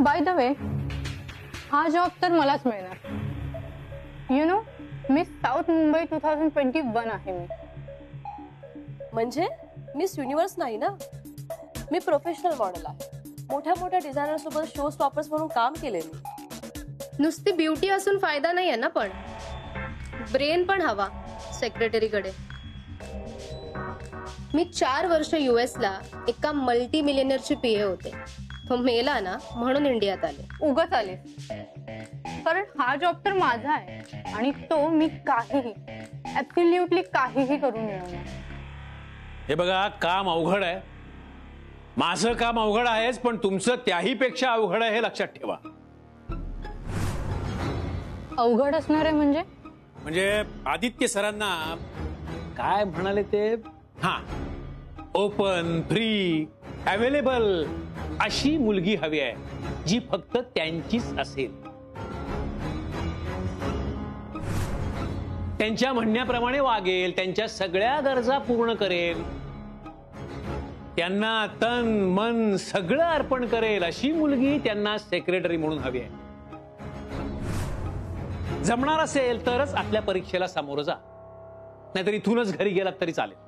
By the way, हा job तर मलाच मिळणार. You know, miss south Mumbai 2021 आहे मी. म्हणजे मिस युनिव्हर्स नाही ना, मी प्रोफेशनल मॉडेल आहे. मोठ्या मोठ्या डिझायनर सोबत शो स्टॉपर्स म्हणून काम केले मी. नुसती ब्युटी असून फायदा नाही आहे ना, पण ब्रेन पण हवा सेक्रेटरीकडे. मी 4 वर्ष US ला एका मल्टी मिलियनरची PA होते. तो मेला ना, म्हणून इंडियात आले. उगाच आले, कारण हा जॉब तर माझा आहे आणि तो मी काहीही, ऍब्सोल्युटली काहीही करून मिळवणार. हे बघा, काम अवघड आहे. माझं काम अवघड आहेच, पण तुमचं त्याही पेक्षा अवघड आहे हे लक्षात ठेवा. अवघड असणार आहे म्हणजे आदित्य सरांना काय म्हणाले ते, हा, ओपन, फ्री, अवेलेबल अशी मुलगी हवी आहे, जी फक्त त्यांचीच असेल. त्यांच्या म्हणण्याप्रमाणे वागेल, त्यांच्या सगळ्या गरजा पूर्ण करेल, त्यांना तन मन सगळं अर्पण करेल अशी मुलगी त्यांना सेक्रेटरी म्हणून हवी आहे. जमणार असेल तरच आपल्या परीक्षेला सामोरं जा, नाहीतर इथूनच घरी गेलात तरी चालेल.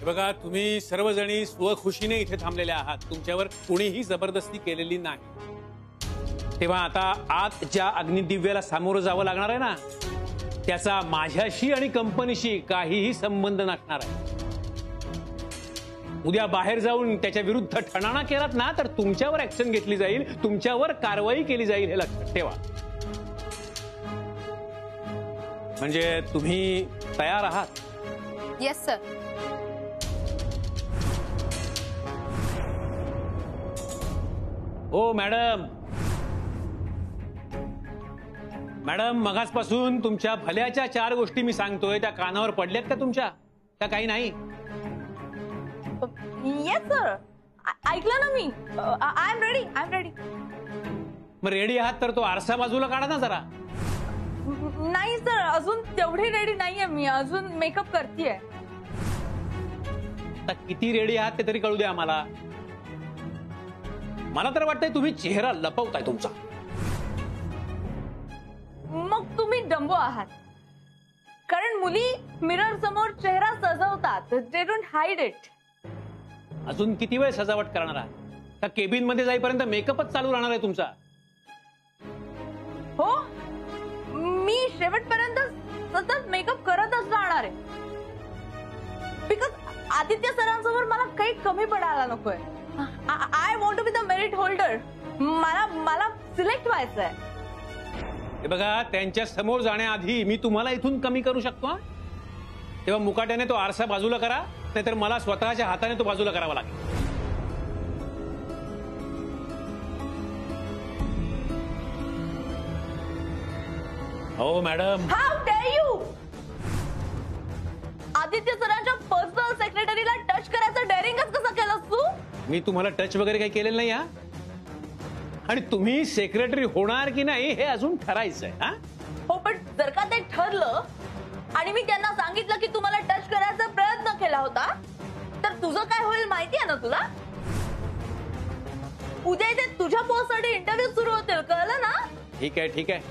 बघा, तुम्ही सर्वजणी स्वखुशीने इथे थांबलेल्या आहात. तुमच्यावर कुणीही जबरदस्ती केलेली नाही. तेव्हा आता आत ज्या अग्निदिव्याला सामोरं जावं लागणार आहे ना, त्याचा माझ्याशी आणि कंपनीशी काहीही संबंध नसणार आहे. उद्या बाहेर जाऊन त्याच्या विरुद्ध ठणाणा केलात ना, तर तुमच्यावर ऍक्शन घेतली जाईल, तुमच्यावर कारवाई केली जाईल, हे लक्षात ठेवा. म्हणजे तुम्ही तयार आहात? Yes sir. हो मॅडम. मॅडम, मगाचपासून तुमच्या भल्याच्या 4 गोष्टी मी सांगतोय, त्या कानावर पडल्यात का तुमच्या? त्या काही नाही? येस सर, ऐकलं ना मी. I am ready. मग रेडी आहात तर तो आरसा बाजूला काढा ना जरा. नाही सर, अजून तेवढी रेडी नाहीये मी, अजून मेकअप करतेय. आता किती रेडी आहात ते तरी कळू द्या आम्हाला. मला तर वाटतंय तुम्ही चेहरा लपवताय तुमचा. मग तुम्ही डंबो आहात, कारण मुली मिरर समोर चेहरा सजवतात. They don't hide it. अजून किती वेळ सजावट करणार आहात? त्या केबिन मध्ये जाईपर्यंत मेकअपच चालू राहणार आहे तुमचा? हो, मी शेवटपर्यंत सतत मेकअप करतच राहणार आहे. बिकॉज आदित्य सरांसमोर मला काही कमी पडायला नकोय. I want to be the merit holder. मला सिलेक्ट व्हायचंय. हे बघा, त्यांच्या समोर जाण्याआधी मी तुम्हाला इथून कमी करू शकतो. तेव्हा मुकाट्याने तो आरसा बाजूला करा, नाहीतर मला स्वतःच्या हाताने तो बाजूला करावा लागेल. हो madam. How dare you. Aditya सरांच्या पर्सनल सेक्रेटरीला टच करायचं डेअरिंगच कसं केलंस तू? मी तुम्हाला टच वगैरे काही केलेलं नाही. आणि तुम्ही सेक्रेटरी होणार की नाही हे अजून ठरायचंय. हो, पण जर का ते ठरलं आणि मी त्यांना सांगितलं की तुम्हाला टच करायचा प्रयत्न केला होता, तर तुझं काय होईल माहिती आहे ना तुला? उद्या इथे तुझ्या पोस्टसाठी इंटरव्ह्यू सुरू होतील, कळलं ना? ठीक आहे.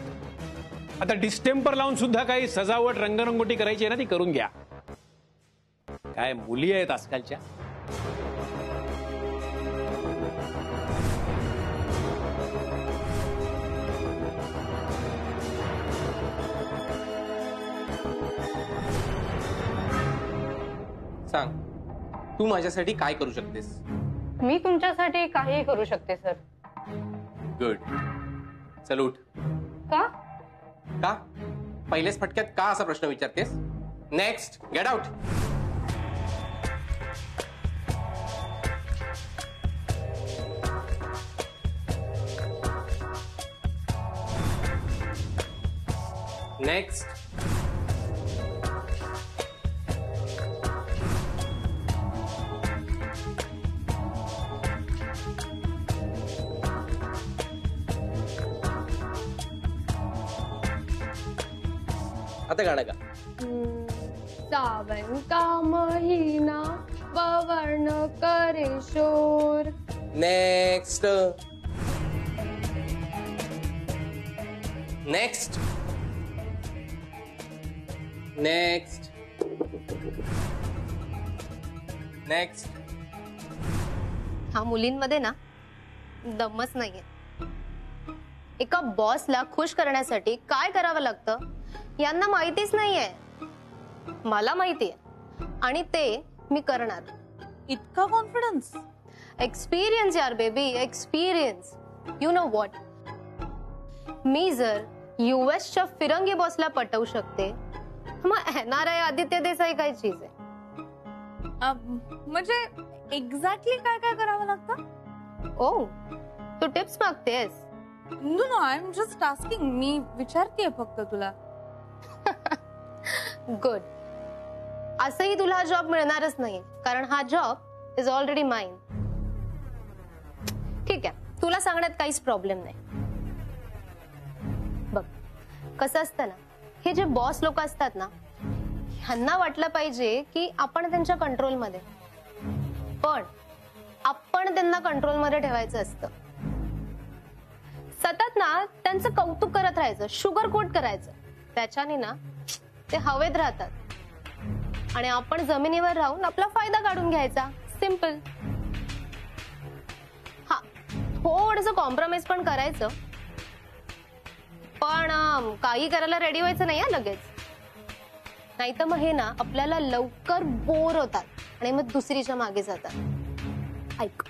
आता डिस्टेम्पर लावून सुद्धा काही सजावट रंगरंगोटी करायची आहे ना, ती करून घ्या. काय मुली आहेत आजकालच्या. सांग, तू माझ्यासाठी काय करू शकतेस? मी तुमच्यासाठी काहीही करू शकते सर. गुड. चल उठ. का? पहिल्याच फटक्यात का असा प्रश्न विचारतेस? Next, get out. नेक्स्ट. आता गाणं गा. सावन का महिना पवन करे शोर. नेक्स्ट. नेक्स्ट. नेक्स्ट. नेक्स्ट. हा मुलींमध्ये ना दमच नाहीये. एका बॉसला खुश करण्यासाठी काय करावं लागतं यांना माहितीच नाहीये. मला माहितीये आणि ते मी करणार. इतका कॉन्फिडन्स. एक्सपिरियन्स यार baby, experience. You know what, मी जर युएसच्या फिरंगी बॉसला पटवू शकते मग NRI आदित्य देसाई काय चीज आहे. म्हणजे एक्झॅक्टली काय काय करावं लागतं? ओ, तू टिप्स मागतेस? No I am just asking. मी विचारतेय फक्त तुला. गुड. असंही तुला हा जॉब मिळणारच नाही कारण हा जॉब इज ऑलरेडी माइन. ठीक आहे, तुला सांगण्यात काहीच प्रॉब्लेम नाही. बघ कसं असतं ना, हे जे बॉस लोक असतात ना ह्यांना वाटलं पाहिजे की आपण त्यांच्या कंट्रोलमध्ये, पण आपण त्यांना कंट्रोलमध्ये ठेवायचं असतं. सतत ना त्यांचं कौतुक करत राहायचं, शुगर कोट करायचं. त्याच्याने ना ते हवेत राहतात आणि आपण जमिनीवर राहून आपला फायदा काढून घ्यायचा. सिंपल. हा, थोडंसं कॉम्प्रोमाइज पण करायचं, पण काही करायला रेडी व्हायचं नाही लगेच. नाही तर मग हे ना आपल्याला लवकर बोर होतात आणि मग दुसरीच्या मागे जातात. ऐक,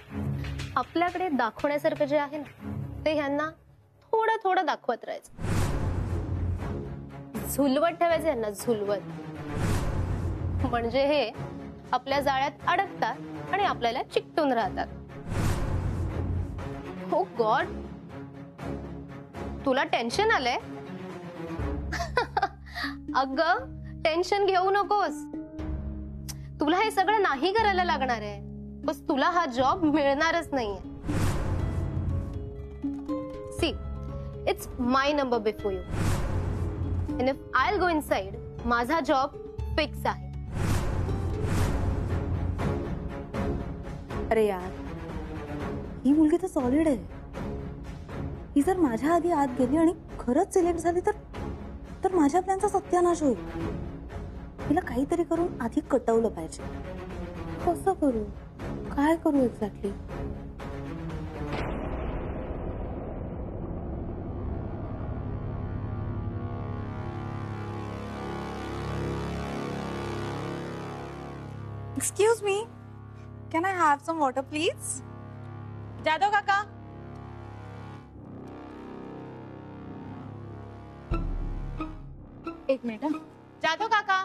आपल्याकडे दाखवण्यासारखं जे आहे ना ते ह्यांना थोडं थोडं दाखवत राहायचं. झुलवत ठेवायचं यांना, झुलवत. म्हणजे हे आपल्या जाळ्यात अडकतात आणि आपल्याला चिकटून राहतात. हो गॉड, तुला टेन्शन आलंय? अगं टेन्शन घेऊ नकोस. तुला हे सगळं नाही करायला लागणार आहे, बस तुला हा जॉब मिळणारच नाहीये. See, it's my number before you and if I'll go inside, माझा जॉब फिक्स आहे. अरे यार, ही मुलगी तर सॉलिड आहे. ही जर माझ्या आधी आत गेली आणि खरंच सिलेक्ट झाली तर माझ्या प्लॅनचा सत्यानाश होईल. तिला काहीतरी करून आधी कटवलं पाहिजे. कसं करू, काय करू exactly? Excuse me, can I have some water, please? Jadhav काका. एक मिनिट. जादव काका.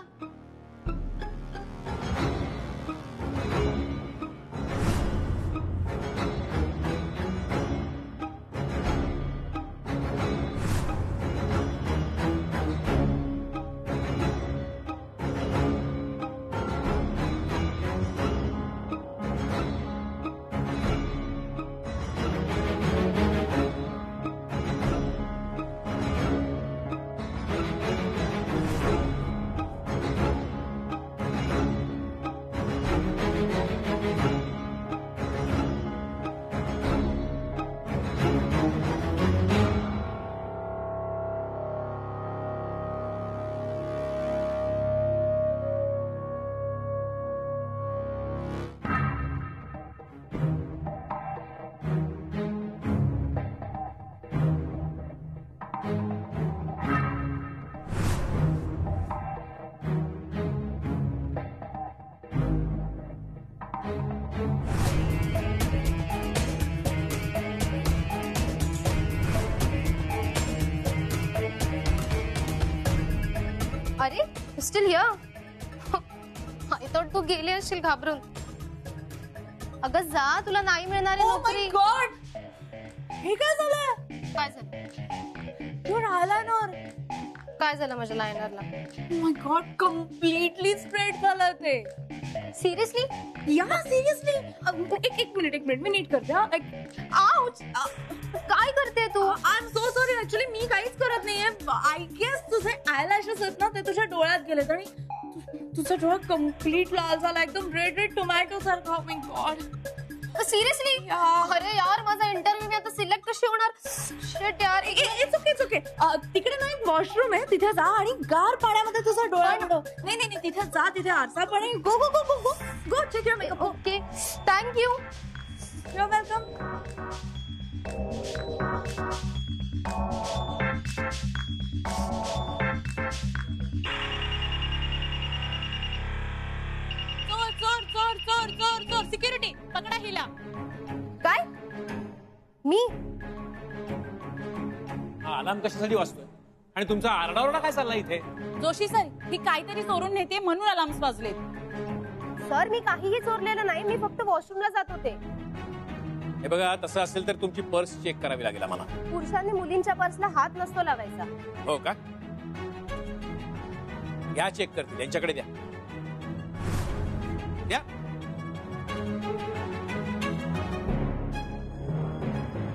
अरे स्टिल हियर. आय थॉट तू गेली असशील घाबरून. अगं जा, तुला नाही मिळणार आहे नोकरी. गॉड, हे काय झालं? काय झालं? Your eyeliner. काय झालं माझ्या लायनरला? माय गॉड, कम्प्लिटली स्प्रेड झालं ते. सिरियसली? या सिरियसली. एक मिनिट मी नीट करते. आउच. काय करते तू? I am so sorry. Actually मी काहीच करत नाहीये. आय गेस तुझे आयलॅशेस आहेत ना ते तुझ्या डोळ्यात गेलेत आणि तुझा डोळा कम्प्लीट लाल झाला, एकदम रेड रेड टोमॅटो सारखा. Oh my God. सिरियसली? अरे यार, माझा इंटरव्ह्यू मी आता सिलेक्ट कशी होणार? शिट यार. It's okay. तिकडे ना एक वॉशरूम आहे, तिथे जा आणि गार पाण्यामध्ये तुझा डोळा बुडव. नाही तिथे जा, तिथे आरसा पण आहे. Go go go go go go check your makeup. Okay, thank you. You are welcome. चोर सिक्युरिटी पकडा हिला. काय? मी? हा अलार्म कशासाठी वाजतोय आणि तुमचा आरडाओरडा काय चालला इथे? जोशी सर, ही काहीतरी चोरून नेते म्हणून अलार्म्स वाजले. सर, मी काहीही चोरलेलं नाही. मी फक्त वॉशरूमला जात होते. हे बघा, तसं असेल तर तुमची पर्स चेक करावी लागेल आम्हाला. पुरुषांनी मुलींच्या पर्सला हात नसतो लावायचा. हो का? घ्या, चेक करतील. त्यांच्याकडे द्या. द्या.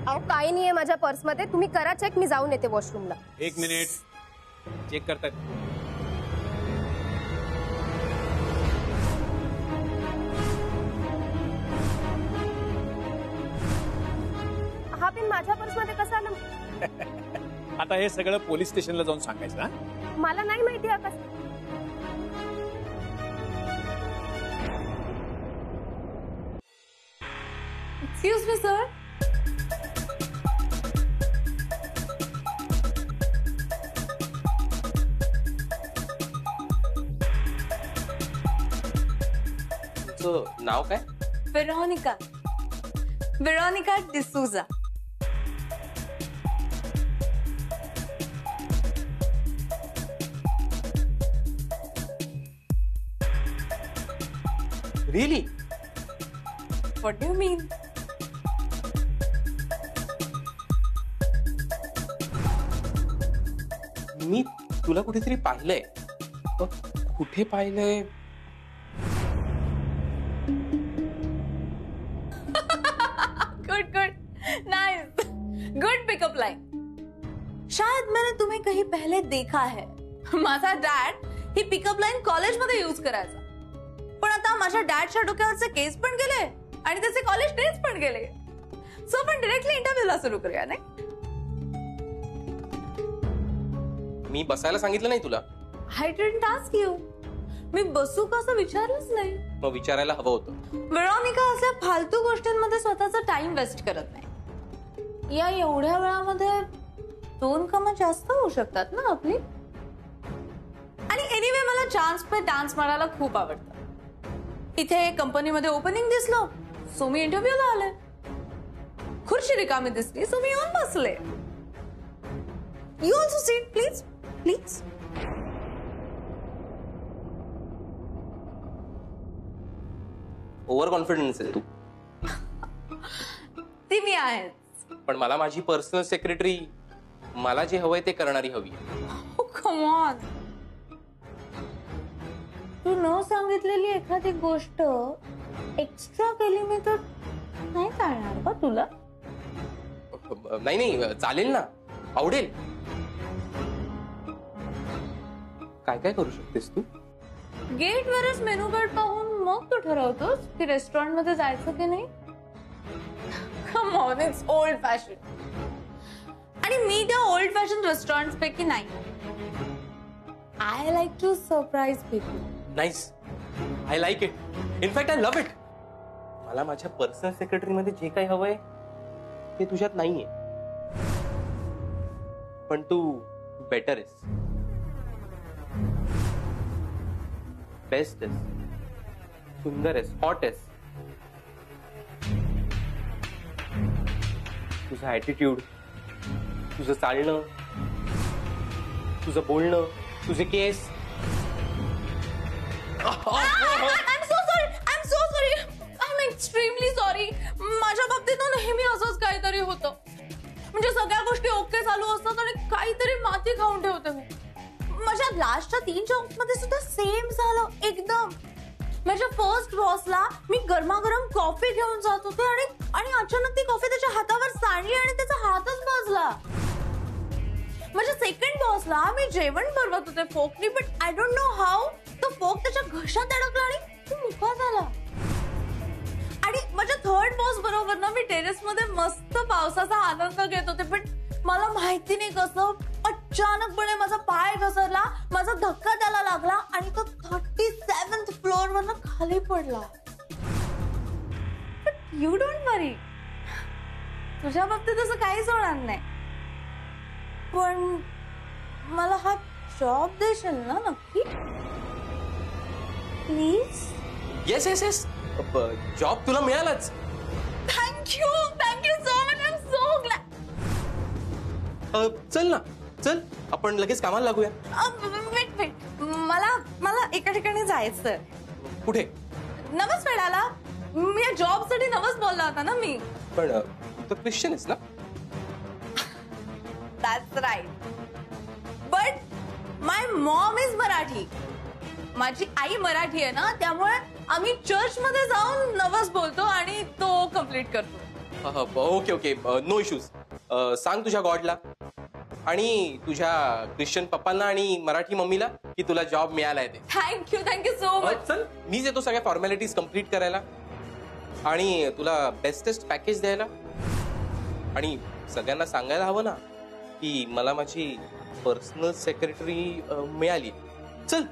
अहो, काही नाहीये माझ्या पर्समध्ये. तुम्ही करा चेक, मी जाऊन येते वॉशरूमला. एक मिनिट, चेक करतात. हा पिन माझ्या पर्समध्ये कसा आला? आता हे सगळं पोलीस स्टेशनला जाऊन सांगायचं. हा? मला नाही माहिती हा कसं. Excuse me sir. तुमचं नाव काय? Veronica D'Souza. Really? What do you mean? मी तुला कुठेतरी पाहिलंय. कुठे पाहिलंय? Good nice, good pickup line. शायद मैंने तुम्हें कहीं पहले देखा है. माझा डॅड ही पिकअप लाईन कॉलेजमध्ये यूज करायचा, पण आता माझ्या डॅडच्या डोक्यावरचे केस पण गेले आणि त्याचे कॉलेज डेज पण गेले. सो आपण डिरेक्टली इंटरव्ह्यूला सुरू करूया. नाही, मी बसायला सांगितलं नाही तुला? I didn't ask you. मी बसू का असं विचारलंच नाही. मग विचारायला हवं होतं. वेरोनिका असल्या फालतू गोष्टींमध्ये स्वतःचा टाइम वेस्ट करत नाही. या एवढ्या वेळामध्ये 2 कामं जास्त होऊ शकतात ना आपली. आणि एनिवे मला चान्स पे डान्स मारायला खूप आवडतं. इथे कंपनीमध्ये ओपनिंग दिसलं सो मी इंटरव्ह्यूला आले. खुर्ची रिकामी दिसली सो मी येऊन बसले. You also seat please please. Over confidence आहे तू. ती मी आहे. पण मला माझी पर्सनल सेक्रेटरी मला जे हवंय ते करणारी हवी. Come on. तू न सांगितलेली एखादी गोष्ट एक्स्ट्रा केली मी तर नाही चालणार का तुला? नाही चालेल ना, आवडेल. काय काय करू शकतेस तू? गेट वरच मेनू कार्ड पाहून मग तू ठरवतोस की रेस्टॉरंट मध्ये जायचं की नाही. Come on, it's old fashion. आणि मी त्या ओल्ड फॅशन रेस्टॉरंट पैकी नाही. I like to surprise people. Nice, I like it. In fact I love it. मला माझ्या पर्सनल सेक्रेटरी मध्ये जे काही हवंय ते तुझ्यात नाहीये. पण तू बेटर आहेस, बेस्ट आहेस, सुंदर आहेस, हॉट आहेस. तुझा ऍटिट्यूड, तुझं चालणं, तुझं बोलणं, तुझे केस. I'm so sorry. I'm extremely sorry. माझ्या बाबतीत नेहमी असंच काहीतरी होतं. म्हणजे सगळ्या गोष्टी ओके चालू असतात आणि काहीतरी माती खाऊन ठेवते मी. माझ्या लास्टच्या 3 जॉब्स मध्ये सुद्धा सेम झालं एकदम. माझ्या फर्स्ट बॉसला मी गरमागरम कॉफी घेऊन जात होते आणि अचानक ती कॉफी त्याच्या हातावर सांडली आणि त्याचा हातच भाजला. माझ्या सेकंड बॉसला मी जेवण बनवत होते फोकनी, but I don't know how तो फोक त्याच्या घशात अडकला आणि तो मुका झाला. आणि माझ्या थर्ड बॉस बरोबर ना मी टेरेस मध्ये मस्त पावसाचा आनंद घेत होते, पण मला माहिती नाही कसं अचानकपणे माझा पाय घसरला, माझा धक्का त्याला लागला आणि तो 37th फ्लोअर वरनं खाली पडला. यू डोंट वरी, तुझ्या बाबतीत असं काहीच होणार नाही. पण मला हा जॉब देशील ना नक्की? Please. Yes yes yes, job तुला मिळालाच. Thank you so much. I am so glad. चल ना, चल आपण लगेच कामाला लागूया. वेट, मला एका ठिकाणी जायचं. कुठे? नवस फेडायला. मी या जॉब साठी नवस बोलला होता ना मी. पण तू ख्रिश्चन आहेस ना? That's right. But my mom is Marathi. माझी आई मराठी आहे ना, त्यामुळे आम्ही चर्च मध्ये जाऊन नवस बोलतो आणि तो कम्प्लीट करतो. Okay okay, no issues. सांग तुझ्या गॉडला आणि तुझ्या ख्रिश्चन पप्पांना आणि मराठी मम्मीला की तुला जॉब मिळालाय ते. Thank you so much. चल, मीच येतो सगळ्या फॉर्मॅलिटीज कम्प्लीट करायला आणि तुला बेस्टेस्ट पॅकेज द्यायला. आणि सगळ्यांना सांगायला हवं ना की मला माझी पर्सनल सेक्रेटरी मिळाली. चल.